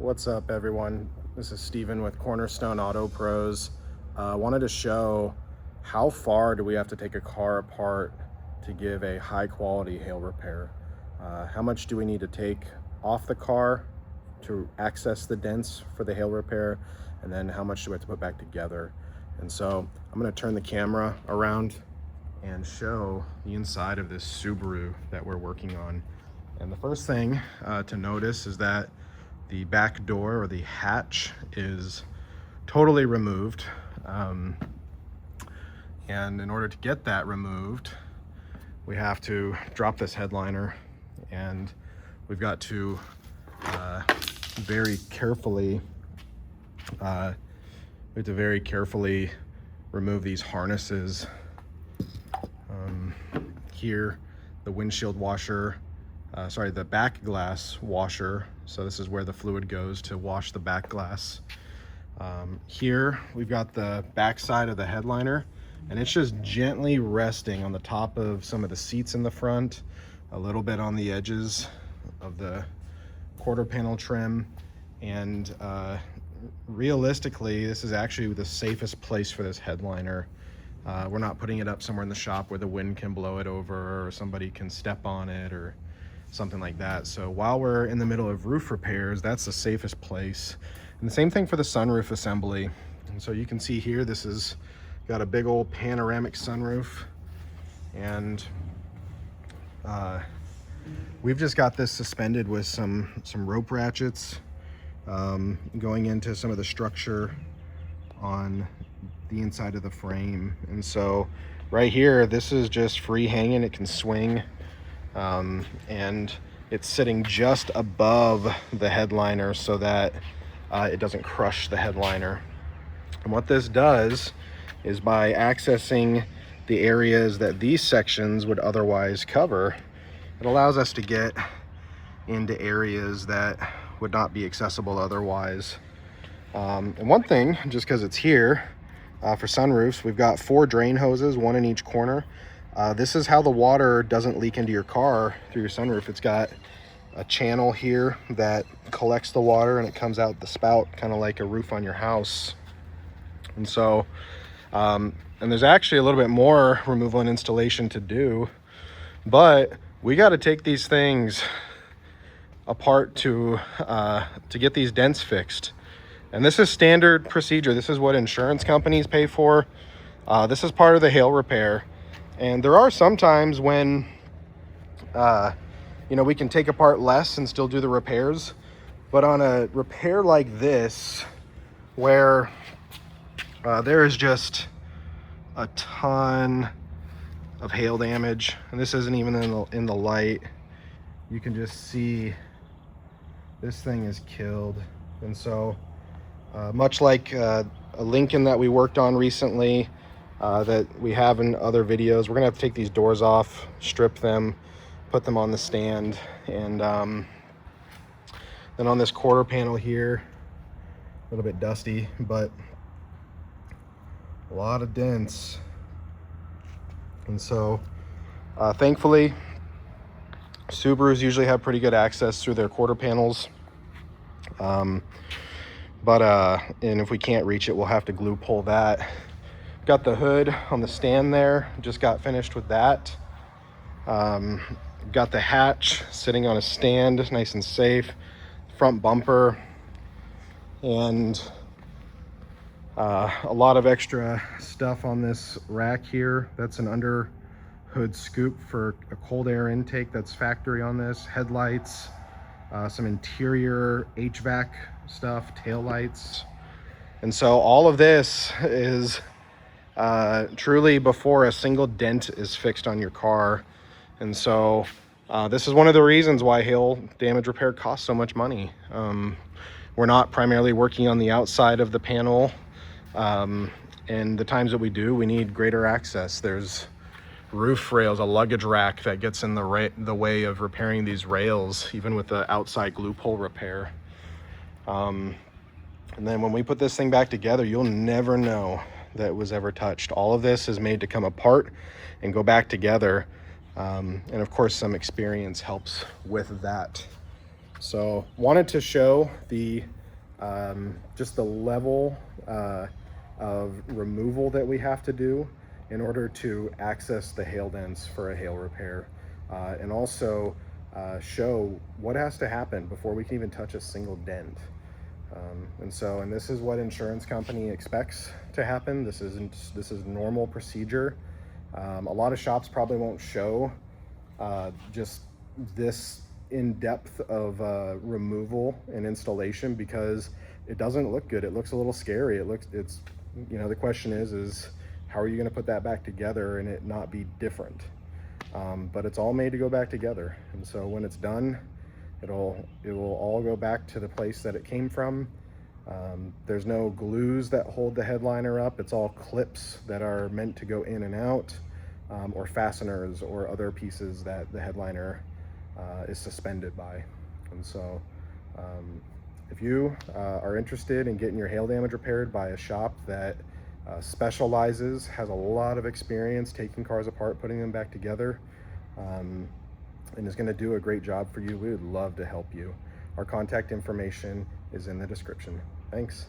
What's up, everyone? This is Steven with Cornerstone Auto Pros. Wanted to show how far do we have to take a car apart to give a high quality hail repair. How much do we need to take off the car to access the dents for the hail repair, and then how much do we have to put back together? And so I'm going to turn the camera around and show the inside of this Subaru that we're working on. And the first thing to notice is that the back door, or the hatch, is totally removed. And in order to get that removed, we have to drop this headliner, and we've got to very carefully remove these harnesses. Here, the windshield washer, the back glass washer. So this is where the fluid goes to wash the back glass. Here we've got the back side of the headliner, and it's just gently resting on the top of some of the seats in the front, a little bit on the edges of the quarter panel trim. And realistically, this is actually the safest place for this headliner. We're not putting it up somewhere in the shop where the wind can blow it over, or somebody can step on it, or something like that. So while we're in the middle of roof repairs, that's the safest place. And the same thing for the sunroof assembly. And so you can see here, this has got a big old panoramic sunroof, and we've just got this suspended with some rope ratchets going into some of the structure on the inside of the frame. And so right here, this is just free hanging, it can swing. And it's sitting just above the headliner so that it doesn't crush the headliner. And what this does is, by accessing the areas that these sections would otherwise cover, it allows us to get into areas that would not be accessible otherwise. And one thing, just because it's here, for sunroofs, we've got 4 drain hoses, 1 in each corner. This is how the water doesn't leak into your car through your sunroof. It's got a channel here that collects the water, and it comes out the spout, kind of like a roof on your house. And so, and there's actually a little bit more removal and installation to do, but we got to take these things apart to get these dents fixed. And this is standard procedure. This is what insurance companies pay for. This is part of the hail repair. And there are some times when, we can take apart less and still do the repairs. But on a repair like this, where there is just a ton of hail damage, and this isn't even in the light, you can just see this thing is killed. And so, much like a Lincoln that we worked on recently, that we have in other videos, we're gonna have to take these doors off, strip them, put them on the stand. And then on this quarter panel here, a little bit dusty, but a lot of dents. And so thankfully, Subarus usually have pretty good access through their quarter panels. And if we can't reach it, we'll have to glue pull that. Got the hood on the stand there, just got finished with that. Got the hatch sitting on a stand, nice and safe. Front bumper, and a lot of extra stuff on this rack here. That's an under hood scoop for a cold air intake that's factory on this. Headlights, some interior HVAC stuff, tail lights. And so all of this is truly before a single dent is fixed on your car. And so this is one of the reasons why hail damage repair costs so much money. We're not primarily working on the outside of the panel, and the times that we do, we need greater access. There's roof rails, a luggage rack that gets in the way of repairing these rails, even with the outside glue pull repair. And then when we put this thing back together, you'll never know that it was ever touched. All of this is made to come apart and go back together. And of course, some experience helps with that. So wanted to show the just the level of removal that we have to do in order to access the hail dents for a hail repair, and also show what has to happen before we can even touch a single dent. And this is what insurance company expects to happen. This is normal procedure. A lot of shops probably won't show just this in depth of removal and installation because it doesn't look good. It looks a little scary. The question is how are you going to put that back together and it not be different? But it's all made to go back together. And so when it's done, it will all go back to the place that it came from. There's no glues that hold the headliner up. It's all clips that are meant to go in and out, or fasteners or other pieces that the headliner is suspended by. And so if you are interested in getting your hail damage repaired by a shop that specializes, has a lot of experience taking cars apart, putting them back together, and is going to do a great job for you, we would love to help you. Our contact information is in the description. Thanks.